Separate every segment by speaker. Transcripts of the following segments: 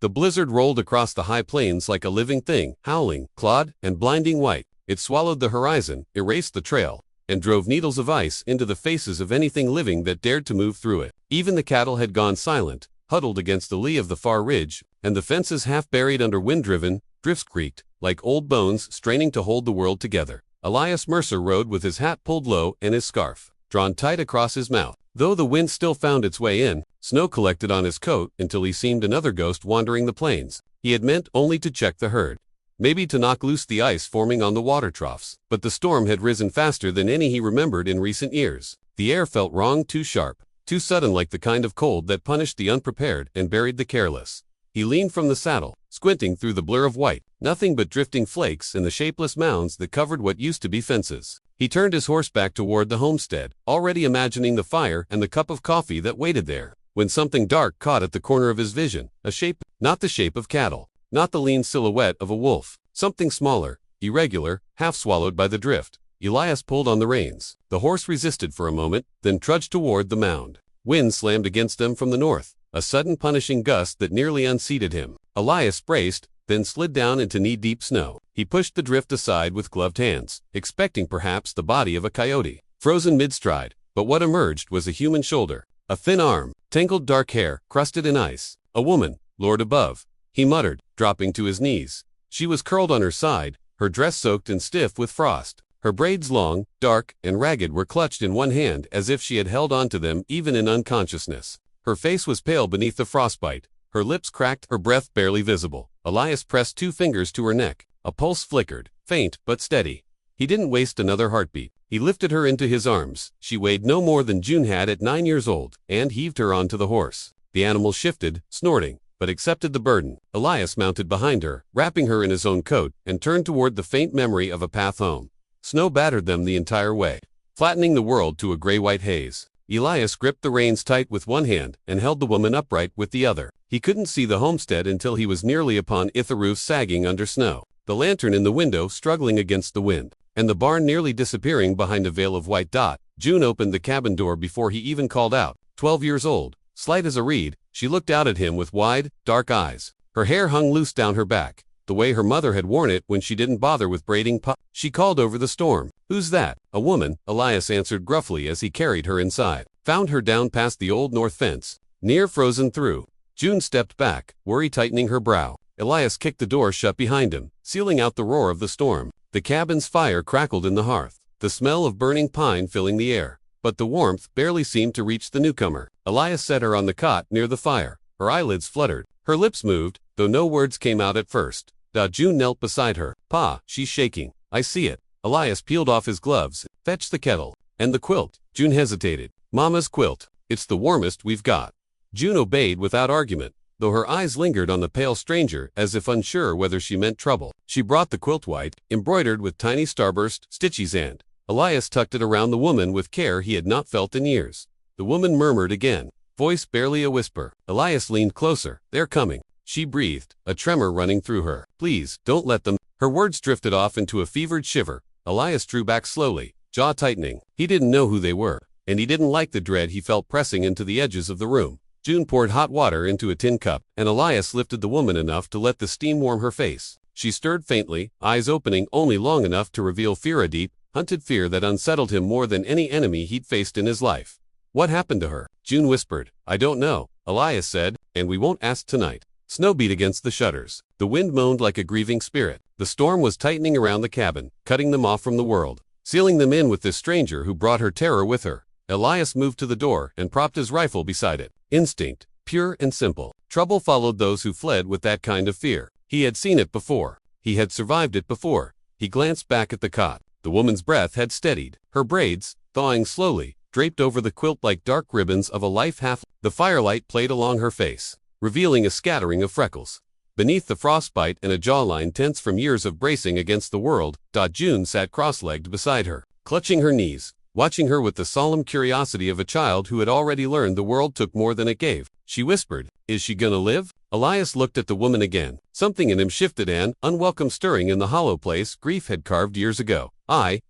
Speaker 1: The blizzard rolled across the high plains like a living thing, howling, clawed, and blinding white. It swallowed the horizon, erased the trail, and drove needles of ice into the faces of anything living that dared to move through it. Even the cattle had gone silent, huddled against the lee of the far ridge, and the fences half buried under wind-driven drifts creaked, like old bones straining to hold the world together. Elias Mercer rode with his hat pulled low and his scarf drawn tight across his mouth. Though the wind still found its way in, snow collected on his coat until he seemed another ghost wandering the plains. He had meant only to check the herd, maybe to knock loose the ice forming on the water troughs. But the storm had risen faster than any he remembered in recent years. The air felt wrong, too sharp, too sudden, like the kind of cold that punished the unprepared and buried the careless. He leaned from the saddle, squinting through the blur of white, nothing but drifting flakes and the shapeless mounds that covered what used to be fences. He turned his horse back toward the homestead, already imagining the fire and the cup of coffee that waited there, when something dark caught at the corner of his vision, a shape, not the shape of cattle, not the lean silhouette of a wolf, something smaller, irregular, half swallowed by the drift. Elias pulled on the reins. The horse resisted for a moment, then trudged toward the mound. Wind slammed against them from the north, a sudden punishing gust that nearly unseated him. Elias braced, then slid down into knee-deep snow. He pushed the drift aside with gloved hands, expecting perhaps the body of a coyote, frozen mid-stride, but what emerged was a human shoulder, a thin arm, tangled dark hair, crusted in ice. A woman, lured above, he muttered, dropping to his knees. She was curled on her side, her dress soaked and stiff with frost. Her braids, long, dark, and ragged, were clutched in one hand as if she had held on to them even in unconsciousness. Her face was pale beneath the frostbite, her lips cracked, her breath barely visible. Elias pressed 2 fingers to her neck. A pulse flickered, faint but steady. He didn't waste another heartbeat. He lifted her into his arms. She weighed no more than June had at 9 years old, and heaved her onto the horse. The animal shifted, snorting, but accepted the burden. Elias mounted behind her, wrapping her in his own coat, and turned toward the faint memory of a path home. Snow battered them the entire way, flattening the world to a gray-white haze. Elias gripped the reins tight with one hand and held the woman upright with the other. He couldn't see the homestead until he was nearly upon it, the roof sagging under snow, the lantern in the window struggling against the wind, and the barn nearly disappearing behind a veil of white dot. June opened the cabin door before he even called out. 12 years old, slight as a reed, she looked out at him with wide, dark eyes. Her hair hung loose down her back, the way her mother had worn it when she didn't bother with braiding. She called over the storm. "Who's that?" "A woman," Elias answered gruffly as he carried her inside. Found her down past the old north fence, near frozen through. June stepped back, worry tightening her brow. Elias kicked the door shut behind him, sealing out the roar of the storm. The cabin's fire crackled in the hearth, the smell of burning pine filling the air, but the warmth barely seemed to reach the newcomer. Elias set her on the cot near the fire. Her eyelids fluttered, her lips moved, though no words came out at first. June knelt beside her. "Pa, she's shaking. I see it." Elias peeled off his gloves, fetched the kettle, and the quilt. June hesitated. "Mama's quilt. It's the warmest we've got." June obeyed without argument, though her eyes lingered on the pale stranger as if unsure whether she meant trouble. She brought the quilt white, embroidered with tiny starburst stitches, and Elias tucked it around the woman with care he had not felt in years. The woman murmured again, voice barely a whisper. Elias leaned closer. "They're coming," she breathed, a tremor running through her. "Please, don't let them." Her words drifted off into a fevered shiver. Elias drew back slowly, jaw tightening. He didn't know who they were, and he didn't like the dread he felt pressing into the edges of the room. June poured hot water into a tin cup, and Elias lifted the woman enough to let the steam warm her face. She stirred faintly, eyes opening only long enough to reveal fear, a deep, hunted fear that unsettled him more than any enemy he'd faced in his life. "What happened to her?" June whispered. "I don't know," Elias said, "and we won't ask tonight." Snow beat against the shutters. The wind moaned like a grieving spirit. The storm was tightening around the cabin, cutting them off from the world, sealing them in with this stranger who brought her terror with her. Elias moved to the door and propped his rifle beside it. Instinct, pure and simple. Trouble followed those who fled with that kind of fear. He had seen it before. He had survived it before. He glanced back at the cot. The woman's breath had steadied. Her braids, thawing slowly, draped over the quilt like dark ribbons of a life half. The firelight played along her face, revealing a scattering of freckles. Beneath the frostbite and a jawline tense from years of bracing against the world, June sat cross-legged beside her, clutching her knees, watching her with the solemn curiosity of a child who had already learned the world took more than it gave. She whispered, "Is she gonna live?" Elias looked at the woman again. Something in him shifted, an unwelcome stirring in the hollow place grief had carved years ago.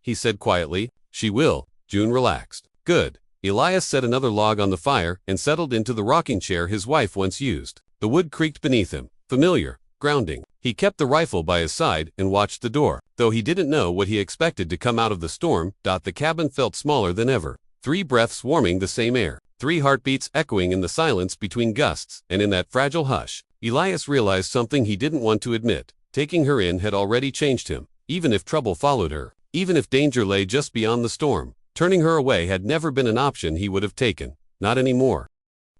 Speaker 1: He said quietly. "She will." June relaxed. "Good." Elias set another log on the fire and settled into the rocking chair his wife once used. The wood creaked beneath him. familiar, grounding. He kept the rifle by his side and watched the door. Though he didn't know what he expected to come out of the storm, the cabin felt smaller than ever. 3 breaths warming the same air. 3 heartbeats echoing in the silence between gusts, and in that fragile hush, Elias realized something he didn't want to admit. Taking her in had already changed him. Even if trouble followed her, even if danger lay just beyond the storm, turning her away had never been an option he would have taken. Not anymore.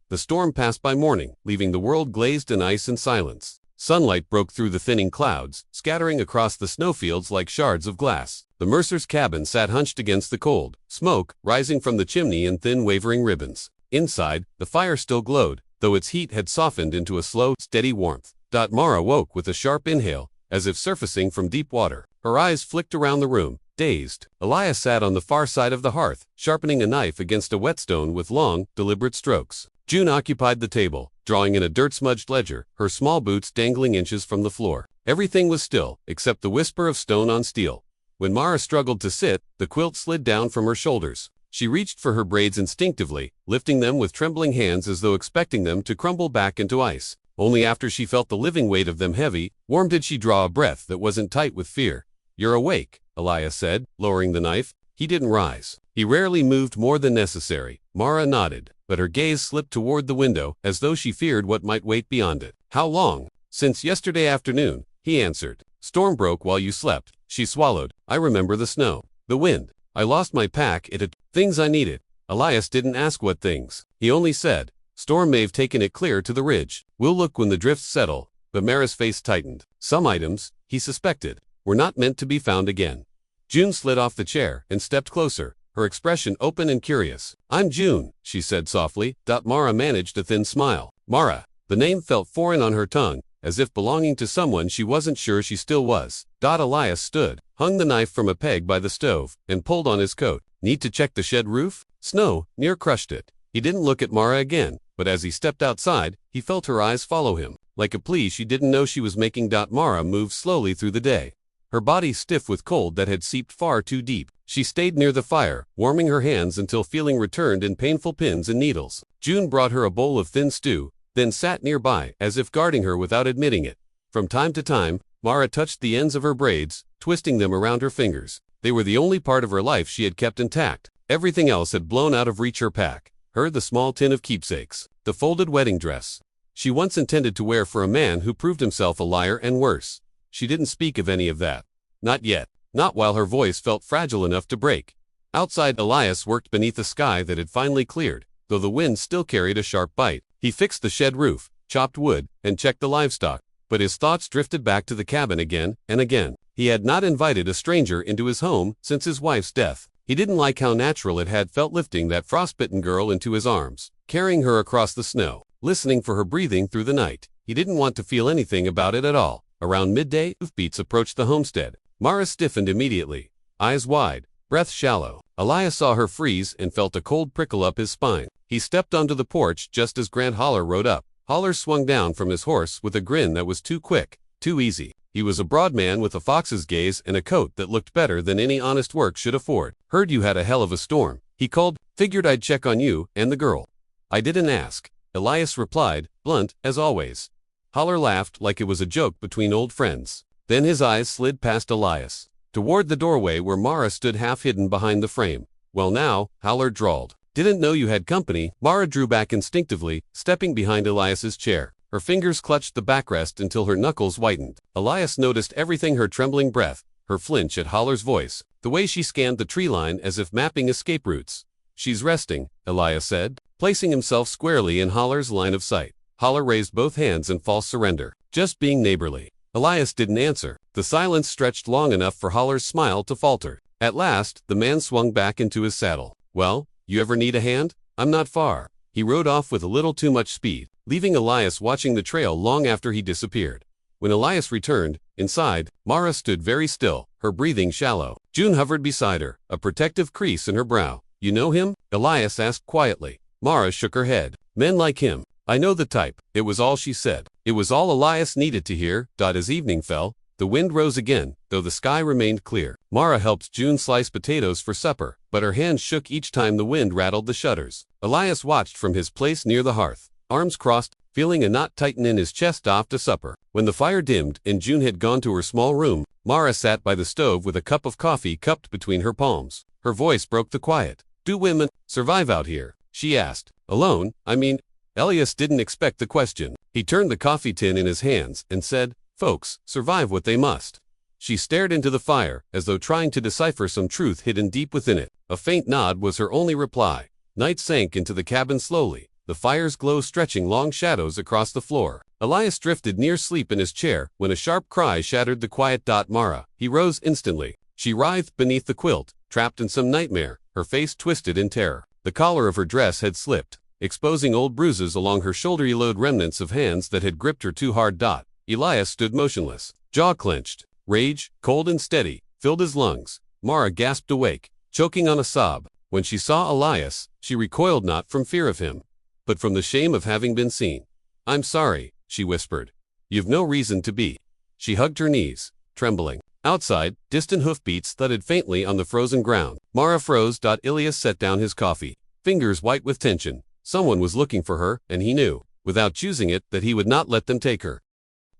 Speaker 1: The storm passed by morning, leaving the world glazed in ice and silence. Sunlight broke through the thinning clouds, scattering across the snowfields like shards of glass. The Mercer's cabin sat hunched against the cold, smoke rising from the chimney in thin wavering ribbons. Inside, the fire still glowed, though its heat had softened into a slow, steady warmth. Mara woke with a sharp inhale, as if surfacing from deep water. Her eyes flicked around the room, dazed. Elias sat on the far side of the hearth, sharpening a knife against a whetstone with long, deliberate strokes. June occupied the table, drawing in a dirt-smudged ledger, her small boots dangling inches from the floor. Everything was still, except the whisper of stone on steel. When Mara struggled to sit, the quilt slid down from her shoulders. She reached for her braids instinctively, lifting them with trembling hands as though expecting them to crumble back into ice. Only after she felt the living weight of them heavy, warm did she draw a breath that wasn't tight with fear. "You're awake," Elias said, lowering the knife. He didn't rise. He rarely moved more than necessary. Mara nodded, but her gaze slipped toward the window, as though she feared what might wait beyond it. "How long?" "Since yesterday afternoon," he answered. "Storm broke while you slept." She swallowed. "I remember the snow. The wind. I lost my pack. It had things I needed." Elias didn't ask what things. He only said, "Storm may have taken it clear to the ridge. We'll look when the drifts settle." But Mara's face tightened. Some items, he suspected, were not meant to be found again. June slid off the chair and stepped closer, her expression open and curious. "I'm June," she said softly. Mara managed a thin smile. Mara. The name felt foreign on her tongue, as if belonging to someone she wasn't sure she still was. Elias stood, hung the knife from a peg by the stove, and pulled on his coat. "Need to check the shed roof?" Snow near crushed it. He didn't look at Mara again, but as he stepped outside, he felt her eyes follow him. Like a plea she didn't know she was making. Mara moved slowly through the day, her body stiff with cold that had seeped far too deep. She stayed near the fire, warming her hands until feeling returned in painful pins and needles. June brought her a bowl of thin stew, then sat nearby, as if guarding her without admitting it. From time to time, Mara touched the ends of her braids, twisting them around her fingers. They were the only part of her life she had kept intact. Everything else had blown out of reach. Her pack, the small tin of keepsakes, the folded wedding dress she once intended to wear for a man who proved himself a liar and worse. She didn't speak of any of that. Not yet. Not while her voice felt fragile enough to break. Outside, Elias worked beneath a sky that had finally cleared, though the wind still carried a sharp bite. He fixed the shed roof, chopped wood, and checked the livestock. But his thoughts drifted back to the cabin again and again. He had not invited a stranger into his home since his wife's death. He didn't like how natural it had felt lifting that frostbitten girl into his arms, carrying her across the snow, listening for her breathing through the night. He didn't want to feel anything about it at all. Around midday, hoofbeats approached the homestead. Mara stiffened immediately, eyes wide, breath shallow. Elias saw her freeze and felt a cold prickle up his spine. He stepped onto the porch just as Grant Holler rode up. Holler swung down from his horse with a grin that was too quick, too easy. He was a broad man with a fox's gaze and a coat that looked better than any honest work should afford. "Heard you had a hell of a storm," he called. "Figured I'd check on you and the girl." "I didn't ask," Elias replied, blunt as always. Holler laughed like it was a joke between old friends. Then his eyes slid past Elias, toward the doorway where Mara stood half hidden behind the frame. "Well now," Holler drawled. "Didn't know you had company." Mara drew back instinctively, stepping behind Elias's chair. Her fingers clutched the backrest until her knuckles whitened. Elias noticed everything: her trembling breath, her flinch at Holler's voice, the way she scanned the tree line as if mapping escape routes. "She's resting," Elias said, placing himself squarely in Holler's line of sight. Holler raised both hands in false surrender. "Just being neighborly." Elias didn't answer. The silence stretched long enough for Holler's smile to falter. At last, the man swung back into his saddle. "Well, you ever need a hand? I'm not far." He rode off with a little too much speed, leaving Elias watching the trail long after he disappeared. When Elias returned, inside, Mara stood very still, her breathing shallow. June hovered beside her, a protective crease in her brow. "You know him?" Elias asked quietly. Mara shook her head. "Men like him. I know the type." It was all she said. It was all Elias needed to hear. As evening fell, the wind rose again, though the sky remained clear. Mara helped June slice potatoes for supper, but her hands shook each time the wind rattled the shutters. Elias watched from his place near the hearth. arms crossed, feeling a knot tighten in his chest after supper. When the fire dimmed and June had gone to her small room, Mara sat by the stove with a cup of coffee cupped between her palms. Her voice broke the quiet. "Do women survive out here?" she asked. "Alone, I mean?" Elias didn't expect the question. He turned the coffee tin in his hands and said, "Folks survive what they must." She stared into the fire, as though trying to decipher some truth hidden deep within it. A faint nod was her only reply. Night sank into the cabin slowly, the fire's glow stretching long shadows across the floor. Elias drifted near sleep in his chair when a sharp cry shattered the quiet. Mara. He rose instantly. She writhed beneath the quilt, trapped in some nightmare, her face twisted in terror. The collar of her dress had slipped, exposing old bruises along her shoulder, yellowed remnants of hands that had gripped her too hard. Elias stood motionless, jaw clenched. Rage, cold and steady, filled his lungs. Mara gasped awake, choking on a sob. When she saw Elias, she recoiled not from fear of him, but from the shame of having been seen. "I'm sorry," she whispered. "You've no reason to be." She hugged her knees, trembling. Outside, distant hoofbeats thudded faintly on the frozen ground. Mara froze. Elias set down his coffee, fingers white with tension. Someone was looking for her, and he knew, without choosing it, that he would not let them take her.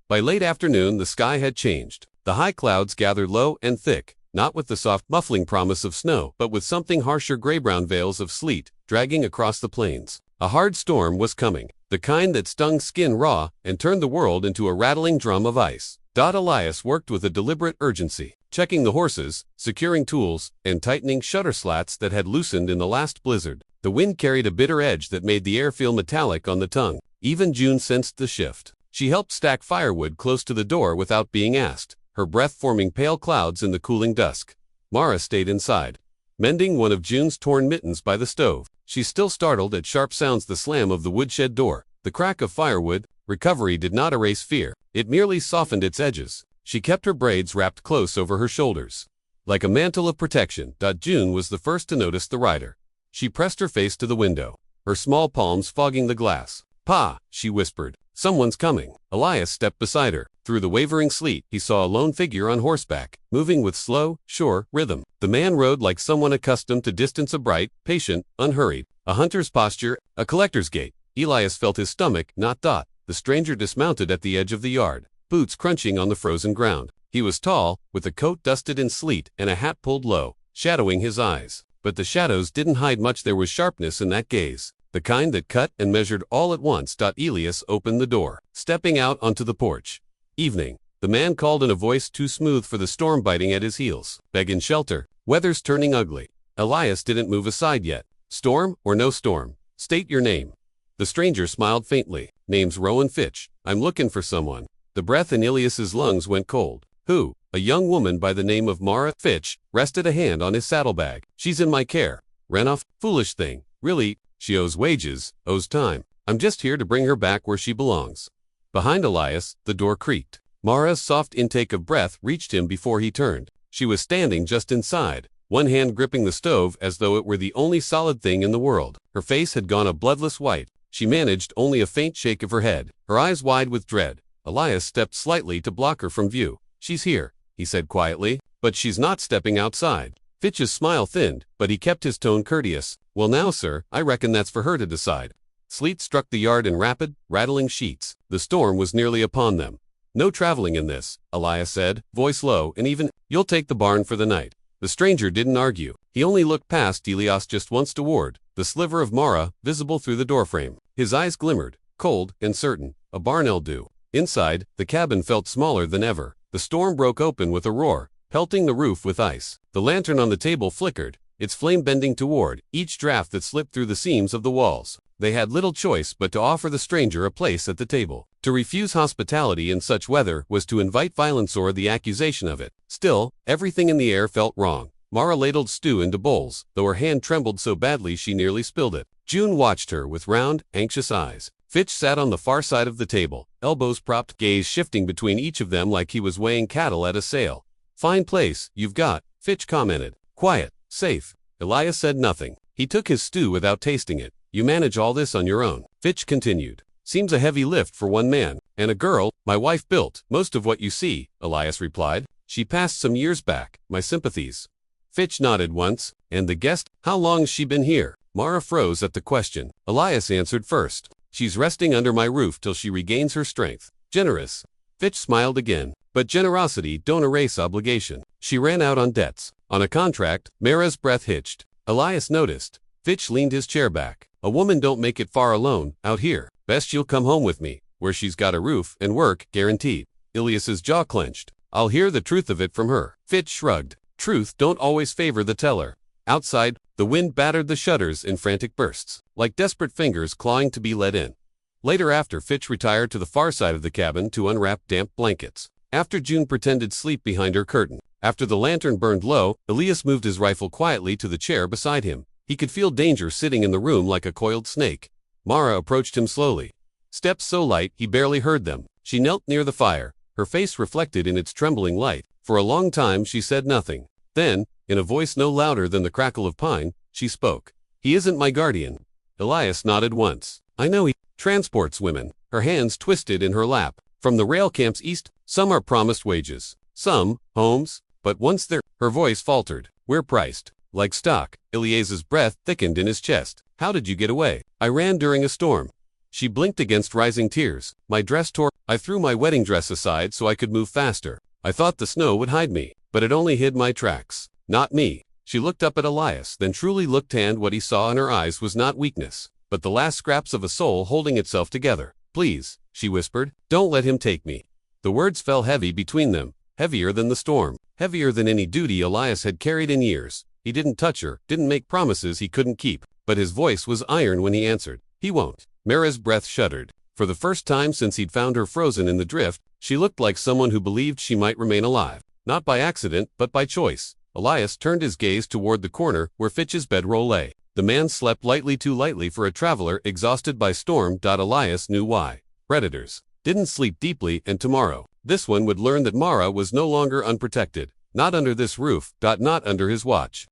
Speaker 1: By late afternoon, the sky had changed. The high clouds gathered low and thick, not with the soft, muffling promise of snow, but with something harsher, gray-brown veils of sleet dragging across the plains. A hard storm was coming, the kind that stung skin raw and turned the world into a rattling drum of ice. Elias worked with a deliberate urgency, checking the horses, securing tools, and tightening shutter slats that had loosened in the last blizzard. The wind carried a bitter edge that made the air feel metallic on the tongue. Even June sensed the shift. She helped stack firewood close to the door without being asked, her breath forming pale clouds in the cooling dusk. Mara stayed inside, mending one of June's torn mittens by the stove. She still startled at sharp sounds, the slam of the woodshed door, the crack of firewood. Recovery did not erase fear, it merely softened its edges. She kept her braids wrapped close over her shoulders, like a mantle of protection. June was the first to notice the rider. She pressed her face to the window, her small palms fogging the glass. "Pa," she whispered, "someone's coming." Elias stepped beside her. Through the wavering sleet, he saw a lone figure on horseback, moving with slow, sure rhythm. The man rode like someone accustomed to distance, a bright, patient, unhurried, a hunter's posture, a collector's gait. Elias felt his stomach knot. The stranger dismounted at the edge of the yard, boots crunching on the frozen ground. He was tall, with a coat dusted in sleet and a hat pulled low, shadowing his eyes. But the shadows didn't hide much. There was sharpness in that gaze, the kind that cut and measured all at once. Elias opened the door, stepping out onto the porch. "Evening," the man called in a voice too smooth for the storm biting at his heels. "Beggin' shelter. Weather's turning ugly." Elias didn't move aside yet. "Storm or no storm, state your name." The stranger smiled faintly. "Name's Rowan Fitch. I'm looking for someone." The breath in Elias's lungs went cold. "Who?" A young woman by the name of Mara. Fitch rested a hand on his saddlebag. "She's in my care." "Ran off? Foolish thing. Really, she owes wages, owes time. I'm just here to bring her back where she belongs." Behind Elias, the door creaked. Mara's soft intake of breath reached him before he turned. She was standing just inside, one hand gripping the stove as though it were the only solid thing in the world. Her face had gone a bloodless white. She managed only a faint shake of her head, her eyes wide with dread. Elias stepped slightly to block her from view. "She's here," he said quietly, "but she's not stepping outside." Fitch's smile thinned, but he kept his tone courteous. "Well now, sir, I reckon that's for her to decide." Sleet struck the yard in rapid, rattling sheets. The storm was nearly upon them. "No traveling in this," Elias said, voice low and even. "You'll take the barn for the night." The stranger didn't argue. He only looked past Elias just once toward the sliver of Mara visible through the doorframe. His eyes glimmered, cold and certain. A barn'll do. Inside, the cabin felt smaller than ever. The storm broke open with a roar, pelting the roof with ice. The lantern on the table flickered, its flame bending toward each draft that slipped through the seams of the walls. They had little choice but to offer the stranger a place at the table. To refuse hospitality in such weather was to invite violence or the accusation of it. Still, everything in the air felt wrong. Mara ladled stew into bowls, though her hand trembled so badly she nearly spilled it. June watched her with round, anxious eyes. Fitch sat on the far side of the table, elbows propped, gaze shifting between each of them like he was weighing cattle at a sale. "Fine place you've got," Fitch commented. "Quiet, safe." Elias said nothing. He took his stew without tasting it. "You manage all this on your own," Fitch continued. "Seems a heavy lift for one man. And a girl, my wife built most of what you see," Elias replied. "She passed some years back. My sympathies." Fitch nodded once. "And the guest, how long's she been here?" Mara froze at the question. Elias answered first. She's resting under my roof till she regains her strength. Generous. Fitch smiled again. But generosity don't erase obligation. She ran out on debts. On a contract, Mara's breath hitched. Elias noticed. Fitch leaned his chair back. A woman don't make it far alone, out here. Best she'll come home with me, where she's got a roof and work, guaranteed. Elias's jaw clenched. I'll hear the truth of it from her. Fitch shrugged. Truth don't always favor the teller. Outside, the wind battered the shutters in frantic bursts, like desperate fingers clawing to be let in. Later after Fitch retired to the far side of the cabin to unwrap damp blankets. After June pretended sleep behind her curtain. After the lantern burned low, Elias moved his rifle quietly to the chair beside him. He could feel danger sitting in the room like a coiled snake. Mara approached him slowly. Steps so light he barely heard them. She knelt near the fire, her face reflected in its trembling light. For a long time she said nothing. Then, in a voice no louder than the crackle of pine, she spoke. He isn't my guardian. Elias nodded once. I know he transports women. Her hands twisted in her lap. From the rail camps east, some are promised wages. Some, homes. But once there, her voice faltered. We're priced. Like stock. Elias's breath thickened in his chest. How did you get away? I ran during a storm. She blinked against rising tears. My dress tore. I threw my wedding dress aside so I could move faster. I thought the snow would hide me, but it only hid my tracks. Not me. She looked up at Elias, then truly looked, and what he saw in her eyes was not weakness, but the last scraps of a soul holding itself together. Please, she whispered, don't let him take me. The words fell heavy between them, heavier than the storm, heavier than any duty Elias had carried in years. He didn't touch her, didn't make promises he couldn't keep, but his voice was iron when he answered. He won't. Mara's breath shuddered. For the first time since he'd found her frozen in the drift, she looked like someone who believed she might remain alive. Not by accident, but by choice. Elias turned his gaze toward the corner where Fitch's bedroll lay. The man slept lightly, too lightly for a traveler exhausted by storm. Elias knew why. Predators. Didn't sleep deeply, and tomorrow, this one would learn that Mara was no longer unprotected. Not under this roof. Not under his watch.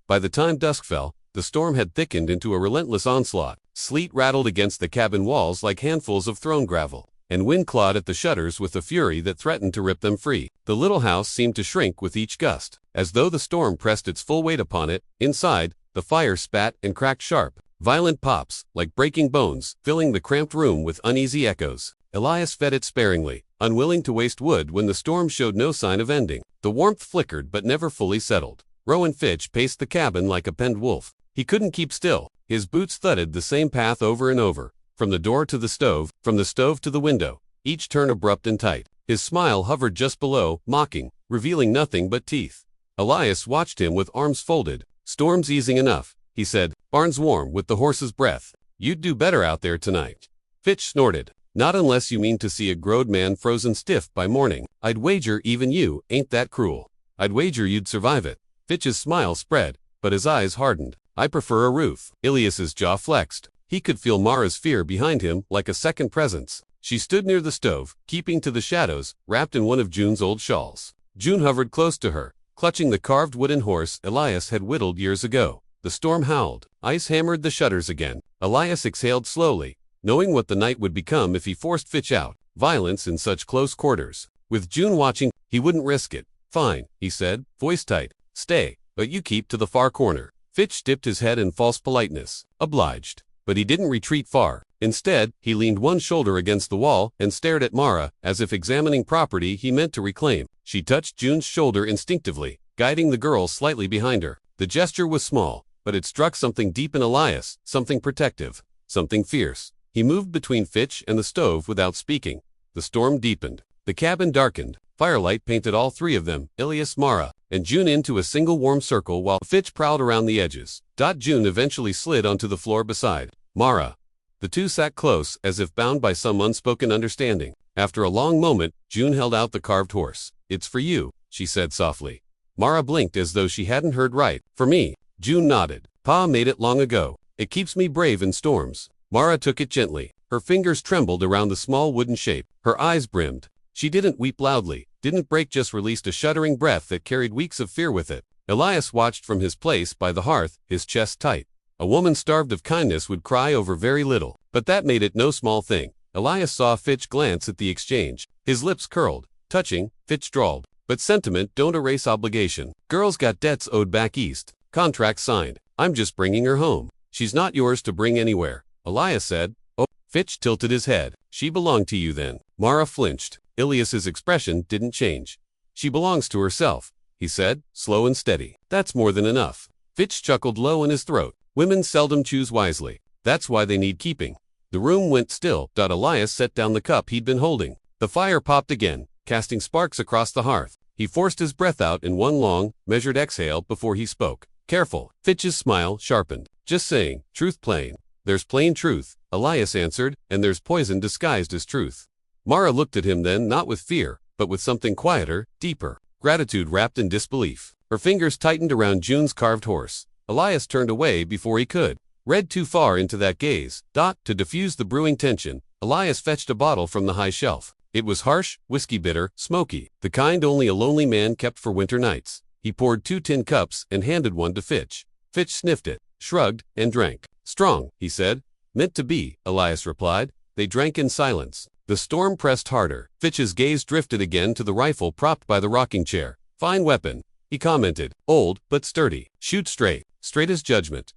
Speaker 1: By the time dusk fell, the storm had thickened into a relentless onslaught. Sleet rattled against the cabin walls like handfuls of thrown gravel, and wind clawed at the shutters with a fury that threatened to rip them free. The little house seemed to shrink with each gust, as though the storm pressed its full weight upon it. Inside, the fire spat and cracked sharp, violent pops, like breaking bones, filling the cramped room with uneasy echoes. Elias fed it sparingly, unwilling to waste wood when the storm showed no sign of ending. The warmth flickered but never fully settled. Rowan Fitch paced the cabin like a penned wolf. He couldn't keep still. His boots thudded the same path over and over, from the door to the stove, from the stove to the window, each turn abrupt and tight. His smile hovered just below, mocking, revealing nothing but teeth. Elias watched him with arms folded. Storm's easing enough, he said. Barn's warm with the horse's breath. You'd do better out there tonight. Fitch snorted. Not unless you mean to see a growed man frozen stiff by morning. I'd wager even you ain't that cruel. I'd wager you'd survive it. Fitch's smile spread, but his eyes hardened. I prefer a roof. Elias's jaw flexed. He could feel Mara's fear behind him like a second presence. She stood near the stove, keeping to the shadows, wrapped in one of June's old shawls. June hovered close to her, clutching the carved wooden horse Elias had whittled years ago. The storm howled. Ice hammered the shutters again. Elias exhaled slowly, knowing what the night would become if he forced Fitch out. Violence in such close quarters. With June watching, he wouldn't risk it. Fine, he said, voice tight. Stay, but you keep to the far corner. Fitch dipped his head in false politeness. Obliged. But he didn't retreat far. Instead, he leaned one shoulder against the wall and stared at Mara, as if examining property he meant to reclaim. She touched June's shoulder instinctively, guiding the girl slightly behind her. The gesture was small, but it struck something deep in Elias, something protective, something fierce. He moved between Fitch and the stove without speaking. The storm deepened. The cabin darkened. Firelight painted all three of them, Elias, Mara, and June, into a single warm circle while Fitch prowled around the edges. June eventually slid onto the floor beside Mara. The two sat close, as if bound by some unspoken understanding. After a long moment, June held out the carved horse. It's for you, she said softly. Mara blinked as though she hadn't heard right. For me? June nodded. Pa made it long ago. It keeps me brave in storms. Mara took it gently. Her fingers trembled around the small wooden shape. Her eyes brimmed. She didn't weep loudly, didn't break, just released a shuddering breath that carried weeks of fear with it. Elias watched from his place by the hearth, his chest tight. A woman starved of kindness would cry over very little, but that made it no small thing. Elias saw Fitch glance at the exchange. His lips curled. Touching, Fitch drawled. But sentiment don't erase obligation. Girls got debts owed back east. Contract signed. I'm just bringing her home. She's not yours to bring anywhere. Elias said. Oh, Fitch tilted his head. She belonged to you then. Mara flinched. Elias's expression didn't change. She belongs to herself, he said, slow and steady. That's more than enough. Fitch chuckled low in his throat. Women seldom choose wisely. That's why they need keeping. The room went still. Elias set down the cup he'd been holding. The fire popped again, casting sparks across the hearth. He forced his breath out in one long, measured exhale before he spoke. Careful. Fitch's smile sharpened. Just saying, truth plain. There's plain truth, Elias answered, and there's poison disguised as truth. Mara looked at him then, not with fear, but with something quieter, deeper. Gratitude wrapped in disbelief. Her fingers tightened around June's carved horse. Elias turned away before he could. Read too far into that gaze. To diffuse the brewing tension, Elias fetched a bottle from the high shelf. It was harsh, whiskey bitter, smoky, the kind only a lonely man kept for winter nights. He poured 2 tin cups and handed one to Fitch. Fitch sniffed it, shrugged, and drank. Strong, he said. Meant to be, Elias replied. They drank in silence. The storm pressed harder. Fitch's gaze drifted again to the rifle propped by the rocking chair. Fine weapon, he commented. Old, but sturdy. Shoot straight. Straight as judgment.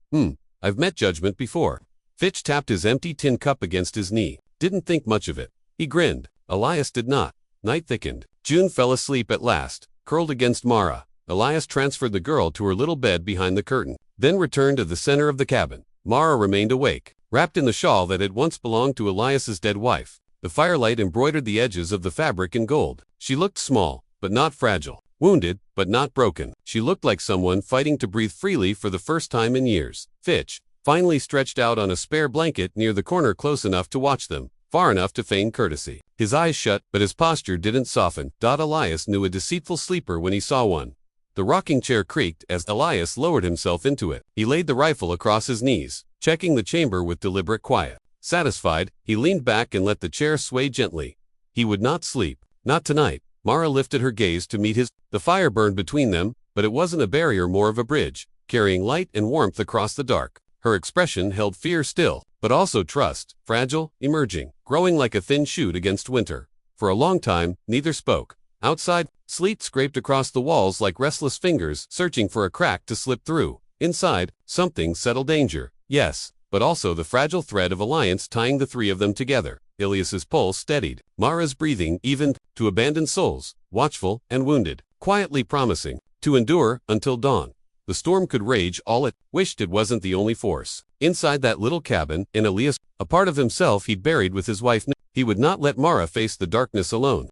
Speaker 1: I've met judgment before. Fitch tapped his empty tin cup against his knee. Didn't think much of it. He grinned. Elias did not. Night thickened. June fell asleep at last, curled against Mara. Elias transferred the girl to her little bed behind the curtain, then returned to the center of the cabin. Mara remained awake, wrapped in the shawl that had once belonged to Elias's dead wife. The firelight embroidered the edges of the fabric in gold. She looked small, but not fragile. Wounded, but not broken. She looked like someone fighting to breathe freely for the first time in years. Fitch finally stretched out on a spare blanket near the corner, close enough to watch them, far enough to feign courtesy. His eyes shut, but his posture didn't soften. Elias knew a deceitful sleeper when he saw one. The rocking chair creaked as Elias lowered himself into it. He laid the rifle across his knees, checking the chamber with deliberate quiet. Satisfied, he leaned back and let the chair sway gently. He would not sleep. Not tonight. Mara lifted her gaze to meet his. The fire burned between them, but it wasn't a barrier, more of a bridge, carrying light and warmth across the dark. Her expression held fear still, but also trust, fragile, emerging, growing like a thin shoot against winter. For a long time, neither spoke. Outside, sleet scraped across the walls like restless fingers searching for a crack to slip through. Inside, something settled: danger, yes, but also the fragile thread of alliance tying the three of them together. Elias's pulse steadied, Mara's breathing evened. To abandoned souls, watchful and wounded, quietly promising to endure until dawn. The storm could rage all it wished it wasn't the only force. Inside that little cabin, in Elias, a part of himself he'd buried with his wife, he would not let Mara face the darkness alone.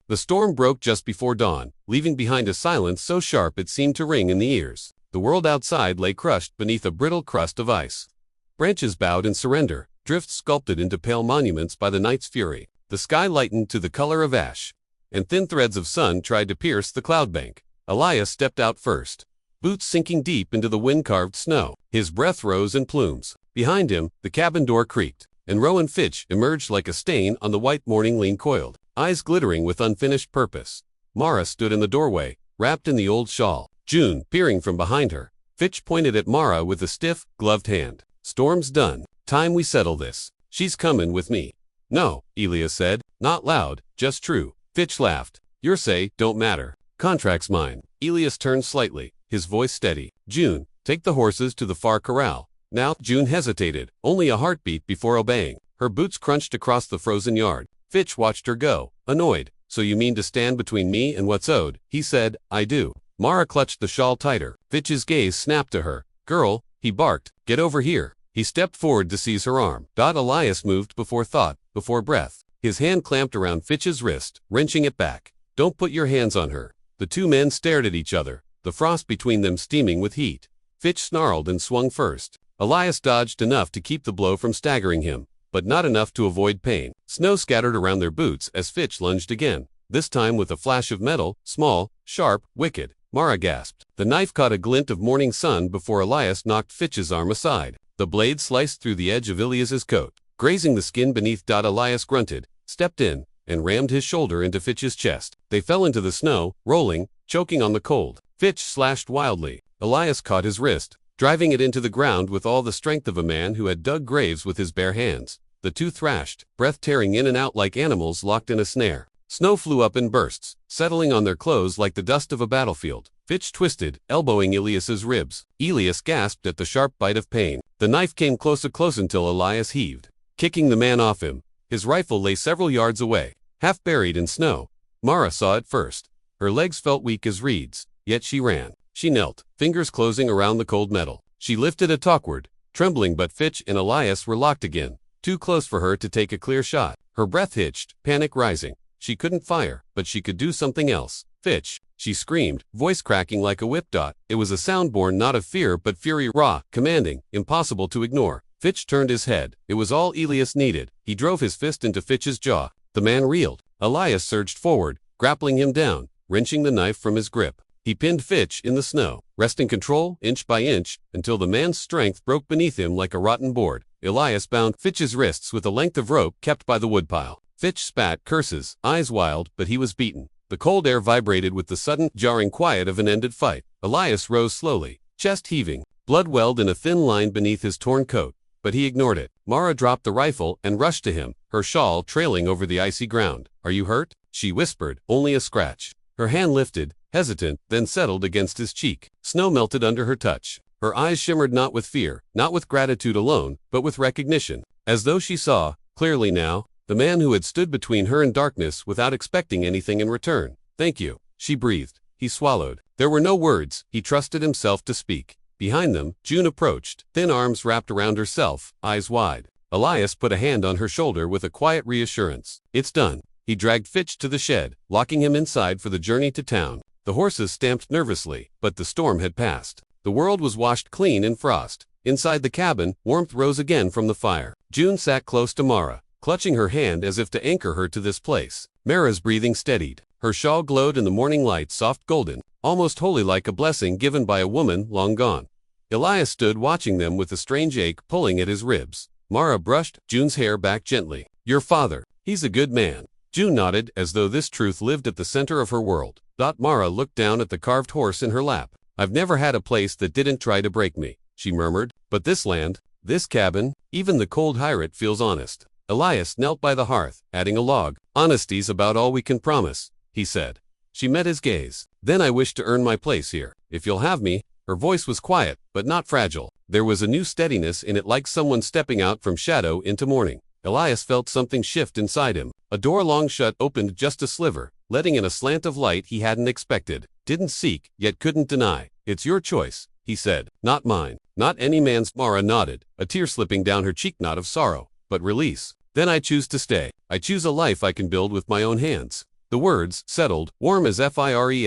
Speaker 1: The storm broke just before dawn, leaving behind a silence so sharp it seemed to ring in the ears. The world outside lay crushed beneath a brittle crust of ice. Branches bowed in surrender, drifts sculpted into pale monuments by the night's fury. The sky lightened to the color of ash, and thin threads of sun tried to pierce the cloud bank. Elias stepped out first, boots sinking deep into the wind-carved snow. His breath rose in plumes. Behind him, the cabin door creaked, and Rowan Fitch emerged like a stain on the white morning, lean coiled, eyes glittering with unfinished purpose. Mara stood in the doorway, wrapped in the old shawl, June peering from behind her. Fitch pointed at Mara with a stiff, gloved hand. Storm's done. Time we settle this. She's comin' with me. No, Elias said, not loud, just true. Fitch laughed. Your say don't matter. Contract's mine. Elias turned slightly, his voice steady. June, take the horses to the far corral. Now, June hesitated, only a heartbeat before obeying. Her boots crunched across the frozen yard. Fitch watched her go, annoyed. So you mean to stand between me and what's owed? He said, I do. Mara clutched the shawl tighter. Fitch's gaze snapped to her. Girl, he barked, get over here. He stepped forward to seize her arm. Elias moved before thought, before breath. His hand clamped around Fitch's wrist, wrenching it back. Don't put your hands on her. The two men stared at each other, the frost between them steaming with heat. Fitch snarled and swung first. Elias dodged enough to keep the blow from staggering him, but not enough to avoid pain. Snow scattered around their boots as Fitch lunged again, this time with a flash of metal, small, sharp, wicked. Mara gasped. The knife caught a glint of morning sun before Elias knocked Fitch's arm aside. The blade sliced through the edge of Elias's coat, grazing the skin beneath. Elias grunted, stepped in, and rammed his shoulder into Fitch's chest. They fell into the snow, rolling, choking on the cold. Fitch slashed wildly. Elias caught his wrist, driving it into the ground with all the strength of a man who had dug graves with his bare hands. The two thrashed, breath tearing in and out like animals locked in a snare. Snow flew up in bursts, settling on their clothes like the dust of a battlefield. Fitch twisted, elbowing Elias's ribs. Elias gasped at the sharp bite of pain. The knife came close until Elias heaved. kicking the man off him. His rifle lay several yards away, half buried in snow. Mara saw it first. Her legs felt weak as reeds, yet she ran. She knelt, fingers closing around the cold metal. She lifted it awkward, trembling, but Fitch and Elias were locked again, too close for her to take a clear shot. Her breath hitched, panic rising. She couldn't fire, but she could do something else. Fitch, she screamed, voice cracking like a whip dot. It was a sound born not of fear but fury, raw, commanding, impossible to ignore. Fitch turned his head. It was all Elias needed. He drove his fist into Fitch's jaw. The man reeled. Elias surged forward, grappling him down, wrenching the knife from his grip. He pinned Fitch in the snow, wresting control inch by inch, until the man's strength broke beneath him like a rotten board. Elias bound Fitch's wrists with a length of rope kept by the woodpile. Fitch spat curses, eyes wild, but he was beaten. The cold air vibrated with the sudden, jarring quiet of an ended fight. Elias rose slowly, chest heaving. Blood welled in a thin line beneath his torn coat, but he ignored it. Mara dropped the rifle and rushed to him, her shawl trailing over the icy ground. "Are you hurt?" she whispered. "Only a scratch." Her hand lifted, hesitant, then settled against his cheek. Snow melted under her touch. Her eyes shimmered not with fear, not with gratitude alone, but with recognition. As though she saw, clearly now, the man who had stood between her and darkness without expecting anything in return. "Thank you," she breathed. He swallowed. There were no words. He trusted himself to speak. Behind them, June approached, thin arms wrapped around herself, eyes wide. Elias put a hand on her shoulder with a quiet reassurance. "It's done." He dragged Fitch to the shed, locking him inside for the journey to town. The horses stamped nervously, but the storm had passed. The world was washed clean in frost. Inside the cabin, warmth rose again from the fire. June sat close to Mara, clutching her hand as if to anchor her to this place. Mara's breathing steadied. Her shawl glowed in the morning light, soft golden, almost holy, like a blessing given by a woman long gone. Elias stood watching them with a strange ache pulling at his ribs. Mara brushed June's hair back gently. "Your father, he's a good man." June nodded, as though this truth lived at the center of her world. Mara looked down at the carved horse in her lap. "I've never had a place that didn't try to break me," she murmured. "But this land, this cabin, even the cold Hirat feels honest." Elias knelt by the hearth, adding a log. "Honesty's about all we can promise," he said. She met his gaze. "Then I wish to earn my place here, if you'll have me." Her voice was quiet, but not fragile. There was a new steadiness in it, like someone stepping out from shadow into morning. Elias felt something shift inside him. A door long shut opened just a sliver, letting in a slant of light he hadn't expected, didn't seek, yet couldn't deny. "It's your choice," he said. "Not mine. Not any man's." Mara nodded, a tear slipping down her cheek, not of sorrow, but release. "Then I choose to stay. I choose a life I can build with my own hands." The words settled, warm as firelight.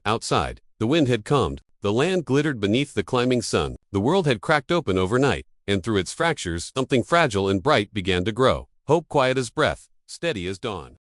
Speaker 1: Outside, the wind had calmed. The land glittered beneath the climbing sun. The world had cracked open overnight, and through its fractures, something fragile and bright began to grow. Hope quiet as breath, steady as dawn.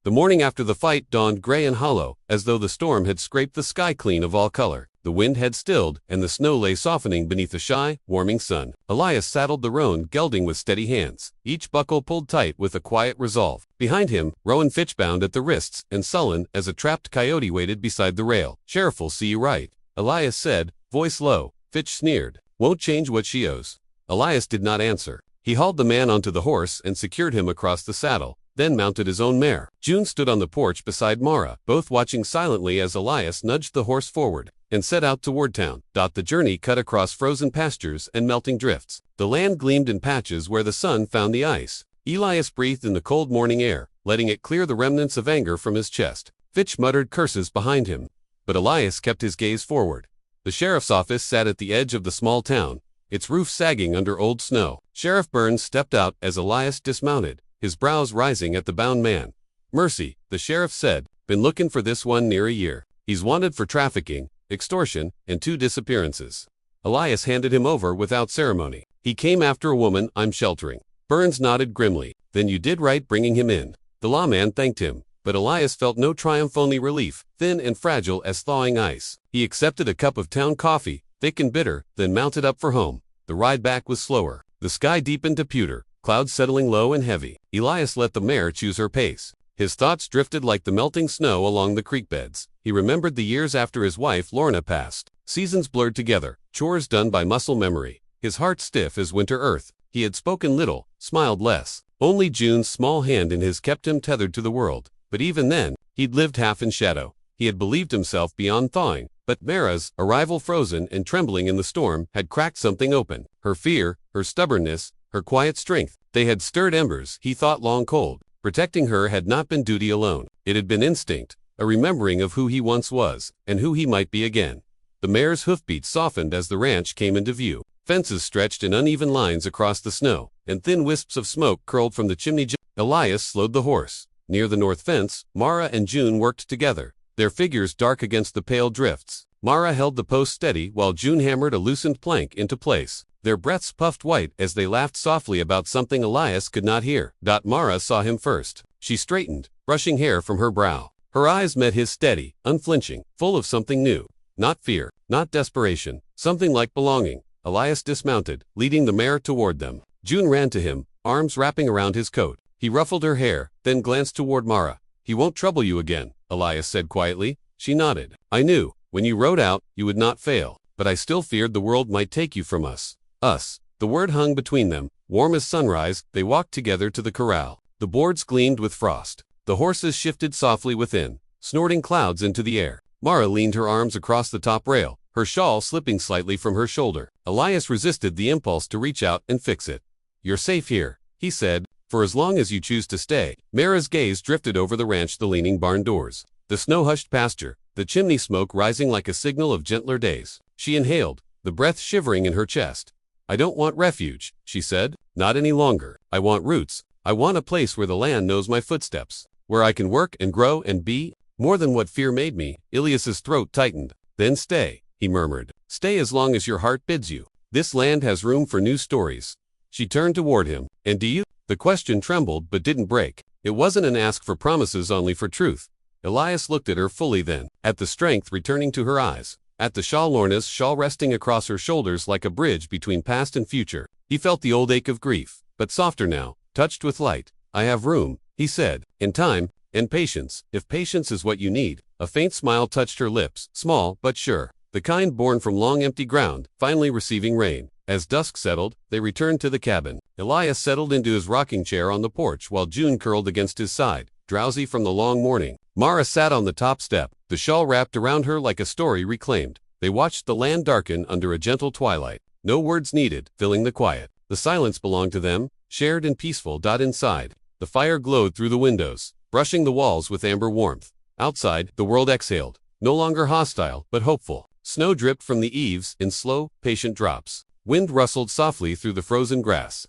Speaker 1: The morning after the fight dawned gray and hollow, as though the storm had scraped the sky clean of all color. The wind had stilled, and the snow lay softening beneath the shy, warming sun. Elias saddled the roan, gelding with steady hands, each buckle pulled tight with a quiet resolve. Behind him, Rowan Fitch, bound at the wrists, and sullen as a trapped coyote, waited beside the rail. "Sheriff'll see you right," Elias said, voice low. Fitch sneered. "Won't change what she owes." Elias did not answer. He hauled the man onto the horse and secured him across the saddle, then mounted his own mare. June stood on the porch beside Mara, both watching silently as Elias nudged the horse forward and set out toward town. The journey cut across frozen pastures and melting drifts. The land gleamed in patches where the sun found the ice. Elias breathed in the cold morning air, letting it clear the remnants of anger from his chest. Fitch muttered curses behind him, but Elias kept his gaze forward. The sheriff's office sat at the edge of the small town, its roof sagging under old snow. Sheriff Burns stepped out as Elias dismounted, his brows rising at the bound man. "Mercy," the sheriff said, "been looking for this one near a year. He's wanted for trafficking, extortion, and 2 disappearances." Elias handed him over without ceremony. "He came after a woman I'm sheltering." Burns nodded grimly. "Then you did right bringing him in." The lawman thanked him, but Elias felt no triumph, only relief, thin and fragile as thawing ice. He accepted a cup of town coffee, thick and bitter, then mounted up for home. The ride back was slower. The sky deepened to pewter, clouds settling low and heavy. Elias let the mare choose her pace. His thoughts drifted like the melting snow along the creek beds. He remembered the years after his wife Lorna passed. Seasons blurred together, chores done by muscle memory. His heart stiff as winter earth. He had spoken little, smiled less. Only June's small hand in his kept him tethered to the world. But even then, he'd lived half in shadow. He had believed himself beyond thawing. But Mara's arrival, frozen and trembling in the storm, had cracked something open. Her fear, her stubbornness, her quiet strength. They had stirred embers he thought long cold. Protecting her had not been duty alone. It had been instinct, a remembering of who he once was, and who he might be again. The mare's hoofbeats softened as the ranch came into view. Fences stretched in uneven lines across the snow, and thin wisps of smoke curled from the chimney. Elias slowed the horse. Near the north fence, Mara and June worked together, their figures dark against the pale drifts. Mara held the post steady while June hammered a loosened plank into place. Their breaths puffed white as they laughed softly about something Elias could not hear. Mara saw him first. She straightened, brushing hair from her brow. Her eyes met his steady, unflinching, full of something new. Not fear, not desperation, something like belonging. Elias dismounted, leading the mare toward them. June ran to him, arms wrapping around his coat. He ruffled her hair, then glanced toward Mara. "He won't trouble you again," Elias said quietly. She nodded. "I knew, when you rode out, you would not fail, but I still feared the world might take you from us." Us. The word hung between them. Warm as sunrise, they walked together to the corral. The boards gleamed with frost. The horses shifted softly within, snorting clouds into the air. Mara leaned her arms across the top rail, her shawl slipping slightly from her shoulder. Elias resisted the impulse to reach out and fix it. "You're safe here," he said, "for as long as you choose to stay." Mara's gaze drifted over the ranch, the leaning barn doors, the snow-hushed pasture, the chimney smoke rising like a signal of gentler days. She inhaled, the breath shivering in her chest. "I don't want refuge," she said. "Not any longer. I want roots. I want a place where the land knows my footsteps, where I can work and grow and be more than what fear made me." Elias's throat tightened. "Then stay," he murmured. "Stay as long as your heart bids you. This land has room for new stories." She turned toward him. "And do you?" The question trembled but didn't break. It wasn't an ask for promises, only for truth. Elias looked at her fully then, at the strength returning to her eyes, at the Lorna's shawl resting across her shoulders like a bridge between past and future. He felt the old ache of grief, but softer now, touched with light. "I have room," he said, "and time, and patience, if patience is what you need." A faint smile touched her lips, small but sure, the kind born from long empty ground, finally receiving rain. As dusk settled, they returned to the cabin. Elias settled into his rocking chair on the porch while June curled against his side, drowsy from the long morning. Mara sat on the top step, the shawl wrapped around her like a story reclaimed. They watched the land darken under a gentle twilight. No words needed, filling the quiet. The silence belonged to them, shared and peaceful. Inside, the fire glowed through the windows, brushing the walls with amber warmth. Outside, the world exhaled, no longer hostile, but hopeful. Snow dripped from the eaves in slow, patient drops. Wind rustled softly through the frozen grass,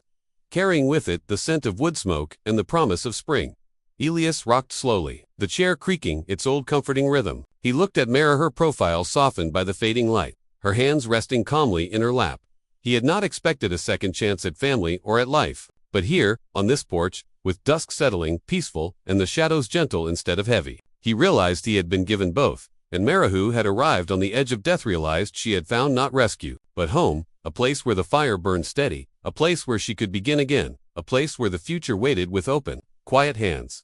Speaker 1: carrying with it the scent of wood smoke and the promise of spring. Elias rocked slowly, the chair creaking its old comforting rhythm. He looked at Mara, her profile softened by the fading light, her hands resting calmly in her lap. He had not expected a second chance at family or at life, but here, on this porch, with dusk settling, peaceful, and the shadows gentle instead of heavy, he realized he had been given both, and Mara, who had arrived on the edge of death, realized she had found not rescue, but home, a place where the fire burned steady, a place where she could begin again, a place where the future waited with open, quiet hands.